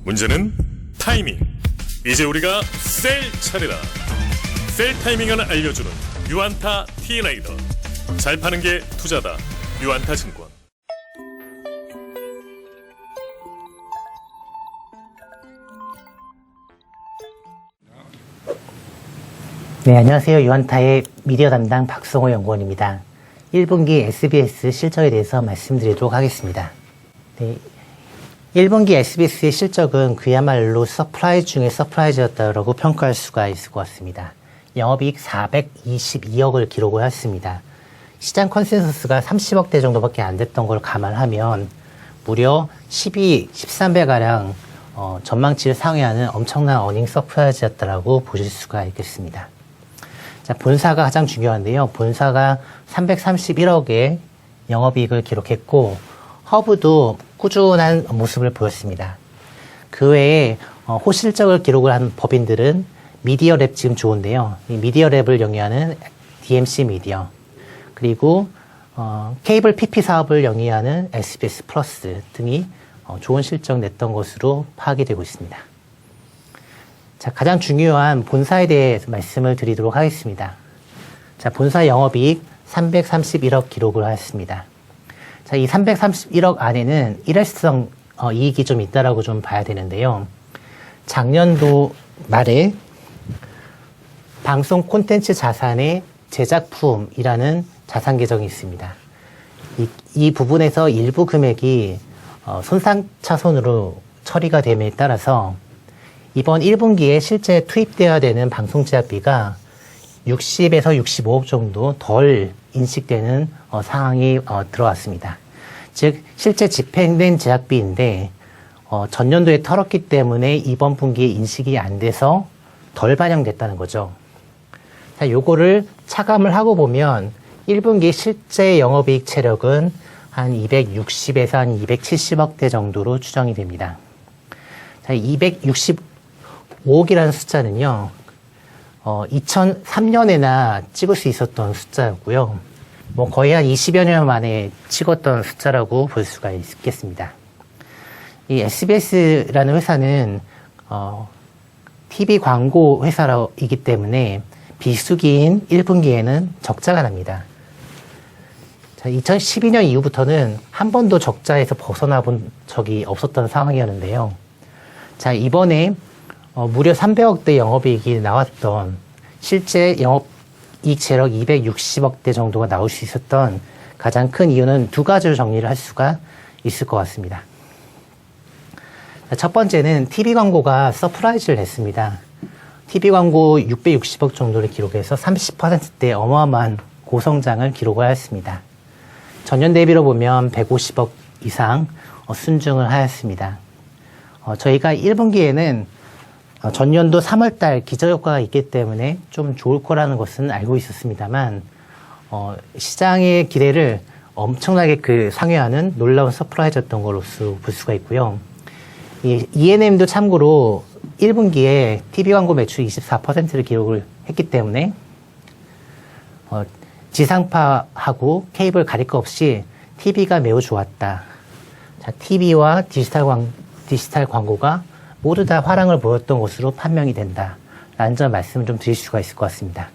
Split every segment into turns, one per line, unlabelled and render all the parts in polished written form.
문제는 타이밍. 이제 우리가 셀 차례다. 셀 타이밍을 알려주는 유안타 T라이더. 잘 파는 게 투자다. 유안타 증권.
네, 안녕하세요. 유안타의 미디어 담당 박성호 연구원입니다. 1분기 SBS 실적에 대해서 말씀드리도록 하겠습니다. 네, 1분기 SBS의 실적은 그야말로 서프라이즈 중에 서프라이즈였다고 평가할 수가 있을 것 같습니다. 영업이익 422억을 기록을 했습니다. 시장 컨센서스가 30억대 정도밖에 안 됐던 걸 감안하면 무려 12, 13배가량 전망치를 상회하는 엄청난 어닝 서프라이즈였다고 보실 수가 있겠습니다. 자, 본사가 가장 중요한데요. 본사가 331억의 영업이익을 기록했고 허브도 꾸준한 모습을 보였습니다. 그 외에 호실적을 기록을 한 법인들은 미디어랩 지금 좋은데요. 이 미디어랩을 영위하는 DMC 미디어, 그리고 케이블 PP 사업을 영위하는 SBS 플러스 등이 좋은 실적 냈던 것으로 파악이 되고 있습니다. 자, 가장 중요한 본사에 대해서 말씀을 드리도록 하겠습니다. 자, 본사 영업이익 331억 기록을 하였습니다. 자, 이 331억 안에는 일회성 이익이 좀 있다라고 좀 봐야 되는데요. 작년도 말에 방송 콘텐츠 자산의 제작품이라는 자산 계정이 있습니다. 이 부분에서 일부 금액이 손상차손으로 처리가 됨에 따라서 이번 1분기에 실제 투입되어야 되는 방송 제작비가 60에서 65억 정도 덜 인식되는 상황이 들어왔습니다. 즉 실제 집행된 제작비인데 전년도에 털었기 때문에 이번 분기에 인식이 안 돼서 덜 반영됐다는 거죠. 자, 요거를 차감을 하고 보면 1분기 실제 영업이익 체력은 한 260에서 한 270억대 정도로 추정이 됩니다. 자, 265억이라는 숫자는요, 2003년에나 찍을 수 있었던 숫자였고요. 뭐 거의 한 20여 년 만에 찍었던 숫자라고 볼 수가 있겠습니다. 이 SBS라는 회사는 TV 광고 회사이기 때문에 비수기인 1분기에는 적자가 납니다. 자, 2012년 이후부터는 한 번도 적자에서 벗어나 본 적이 없었던 상황이었는데요. 자, 이번에 무려 300억대 영업이익이 나왔던 실제 영업이익 체력 260억대 정도가 나올 수 있었던 가장 큰 이유는 두 가지로 정리를 할 수가 있을 것 같습니다. 자, 첫 번째는 TV 광고가 서프라이즈를 했습니다. TV 광고 660억 정도를 기록해서 30%대 어마어마한 고성장을 기록을 하였습니다. 전년 대비로 보면 150억 이상 순증을 하였습니다. 저희가 1분기에는 전년도 3월달 기저효과가 있기 때문에 좀 좋을 거라는 것은 알고 있었습니다만 시장의 기대를 엄청나게 상회하는 놀라운 서프라이즈였던 걸로서 볼 수가 있고요. 이 E&M도 참고로 1분기에 TV 광고 매출 24%를 기록을 했기 때문에 지상파하고 케이블 가릴 거 없이 TV가 매우 좋았다. 자, TV와 디지털 광고가 모두 다 화랑을 보였던 것으로 판명이 된다. 라는 점 말씀을 좀 드릴 수가 있을 것 같습니다.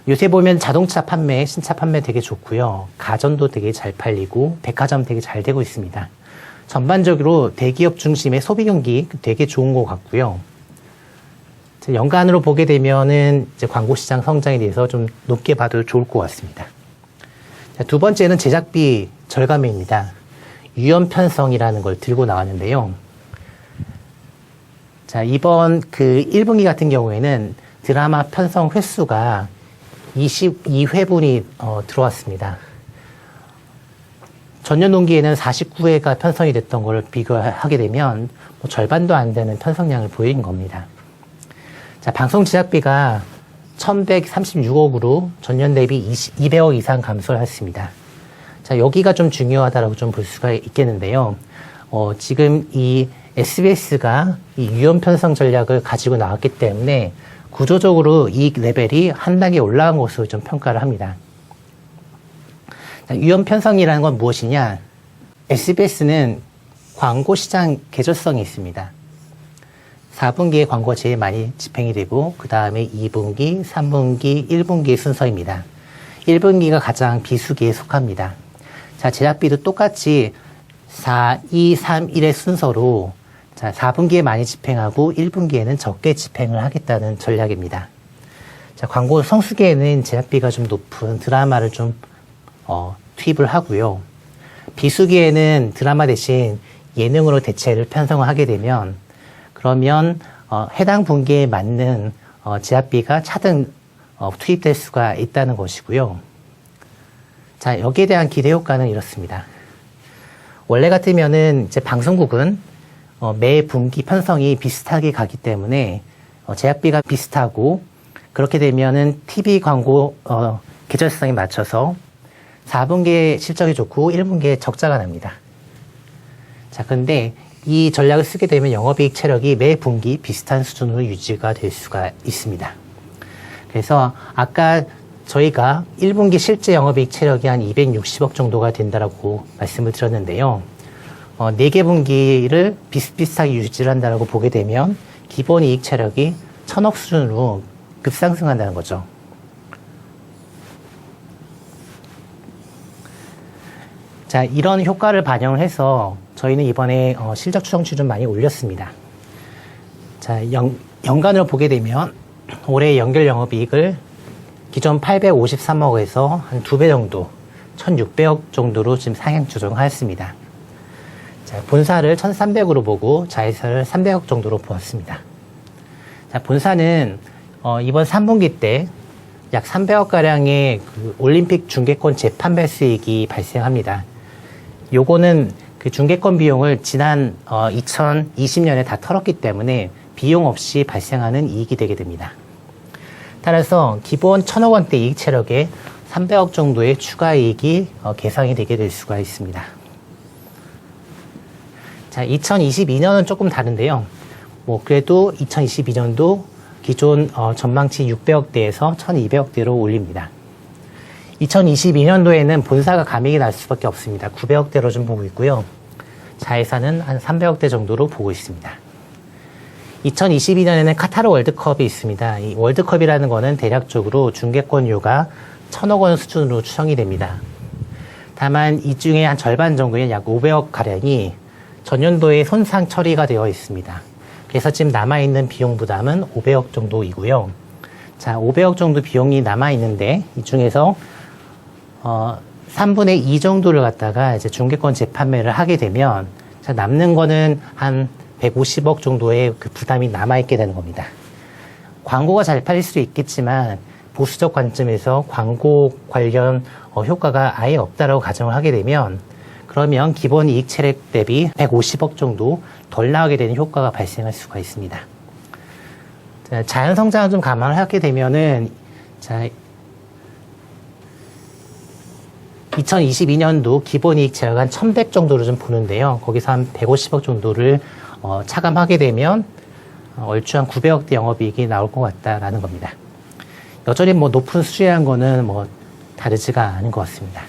요새 보면 자동차 판매, 신차 판매 되게 좋고요. 가전도 되게 잘 팔리고 백화점 되게 잘 되고 있습니다. 전반적으로 대기업 중심의 소비 경기 되게 좋은 것 같고요. 연간으로 보게 되면은 이제 광고 시장 성장에 대해서 좀 높게 봐도 좋을 것 같습니다. 자, 두 번째는 제작비 절감입니다. 유연 편성이라는 걸 들고 나왔는데요. 자, 이번 1분기 같은 경우에는 드라마 편성 횟수가 22회분이 들어왔습니다. 전년 동기에는 49회가 편성이 됐던 걸 비교하게 되면 뭐 절반도 안 되는 편성량을 보인 겁니다. 자, 방송 제작비가 1136억으로 전년 대비 200억 이상 감소를 했습니다. 자, 여기가 좀 중요하다라고 좀 볼 수가 있겠는데요. 지금 이 SBS가 이 유연 편성 전략을 가지고 나왔기 때문에 구조적으로 이익 레벨이 한 단계 올라간 것으로 좀 평가를 합니다. 자, 유연 편성이라는 건 무엇이냐? SBS는 광고 시장 계절성이 있습니다. 4분기에 광고가 제일 많이 집행이 되고 그 다음에 2분기, 3분기, 1분기 순서입니다. 1분기가 가장 비수기에 속합니다. 자, 제작비도 똑같이 4, 2, 3, 1의 순서로 자, 4분기에 많이 집행하고 1분기에는 적게 집행을 하겠다는 전략입니다. 자, 광고 성수기에는 제작비가 좀 높은 드라마를 좀 투입을 하고요. 비수기에는 드라마 대신 예능으로 대체를 편성을 하게 되면 그러면 해당 분기에 맞는 제작비가 차등 투입될 수가 있다는 것이고요. 자, 여기에 대한 기대 효과는 이렇습니다. 원래 같으면은 이제 방송국은 매 분기 편성이 비슷하게 가기 때문에 제작비가 비슷하고 그렇게 되면은 TV 광고 계절성에 맞춰서 4분기에 실적이 좋고 1분기에 적자가 납니다. 자, 근데 이 전략을 쓰게 되면 영업이익 체력이 매 분기 비슷한 수준으로 유지가 될 수가 있습니다. 그래서 아까 저희가 1분기 실제 영업이익 체력이 한 260억 정도가 된다라고 말씀을 드렸는데요. 4개 분기를 비슷비슷하게 유지를 한다라고 보게 되면 기본 이익 체력이 1000억 수준으로 급상승한다는 거죠. 자, 이런 효과를 반영을 해서 저희는 이번에 실적 추정치 좀 많이 올렸습니다. 자, 연간으로 보게 되면 올해 연결 영업이익을 기존 853억에서 한 2배 정도, 1600억 정도로 지금 상향 조정하였습니다. 자, 본사를 1300으로 보고 자회사를 300억 정도로 보았습니다. 자, 본사는 이번 3분기 때 약 300억가량의 그 올림픽 중계권 재판매 수익이 발생합니다. 요거는 그 중계권 비용을 지난 2020년에 다 털었기 때문에 비용 없이 발생하는 이익이 되게 됩니다. 따라서 기본 1000억 원대 이익 체력에 300억 정도의 추가 이익이 계상이 되게 될 수가 있습니다. 자, 2022년은 조금 다른데요. 그래도 2022년도 기존 전망치 600억대에서 1200억대로 올립니다. 2022년도에는 본사가 감익이 날 수밖에 없습니다. 900억대로 좀 보고 있고요. 자회사는 한 300억대 정도로 보고 있습니다. 2022년에는 카타르 월드컵이 있습니다. 이 월드컵이라는 거는 대략적으로 중계권료가 1000억 원 수준으로 추정이 됩니다. 다만 이 중에 한 절반 정도의 약 500억 가량이 전년도에 손상 처리가 되어 있습니다. 그래서 지금 남아있는 비용 부담은 500억 정도이고요. 자, 500억 정도 비용이 남아있는데 이 중에서 3분의 2 정도를 갖다가 이제 중개권 재판매를 하게 되면 자, 남는 거는 한 150억 정도의 그 부담이 남아있게 되는 겁니다. 광고가 잘 팔릴 수도 있겠지만 보수적 관점에서 광고 관련 효과가 아예 없다라고 가정을 하게 되면 그러면 기본 이익 체력 대비 150억 정도 덜 나오게 되는 효과가 발생할 수가 있습니다. 자, 자연 성장을 좀 감안을 하게 되면은 자, 2022년도 기본 이익 체력 한 1100 정도를 좀 보는데요. 거기서 한 150억 정도를 차감하게 되면 얼추 한 900억대 영업이익이 나올 것 같다라는 겁니다. 여전히 높은 수준이라는 거는 다르지가 않은 것 같습니다.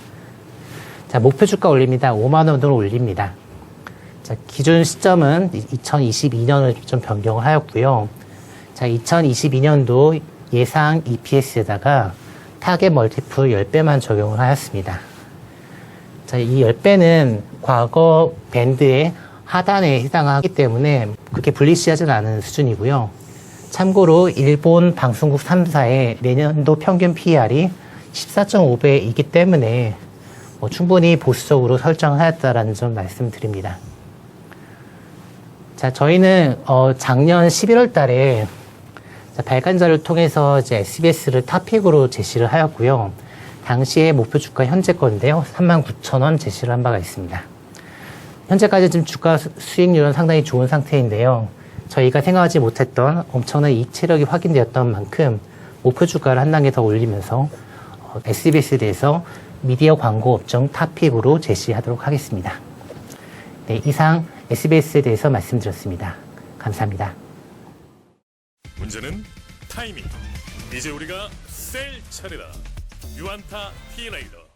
자, 목표 주가 올립니다. 5만 원으로 올립니다. 자, 기준 시점은 2022년을 좀 변경을 하였고요. 자, 2022년도 예상 EPS에다가 타겟 멀티플 10배만 적용을 하였습니다. 자, 이 10배는 과거 밴드의 하단에 해당하기 때문에 그렇게 불리시하지는 않은 수준이고요. 참고로 일본 방송국 3사의 내년도 평균 PER이 14.5배이기 때문에 충분히 보수적으로 설정하였다라는 점 말씀드립니다. 자, 저희는 작년 11월 달에 발간자를 통해서 이제 SBS를 탑픽으로 제시를 하였고요. 당시에 목표 주가 현재건데요. 39,000원 제시를 한 바가 있습니다. 현재까지 지금 주가 수익률은 상당히 좋은 상태인데요. 저희가 생각하지 못했던 엄청난 이익 체력이 확인되었던 만큼 목표 주가를 한 단계 더 올리면서 SBS에 대해서 미디어 광고 업종 탑픽으로 제시하도록 하겠습니다. 네, 이상 SBS에 대해서 말씀드렸습니다. 감사합니다.
문제는 타이밍. 이제 우리가 셀 차례다. 유안타 T레이더.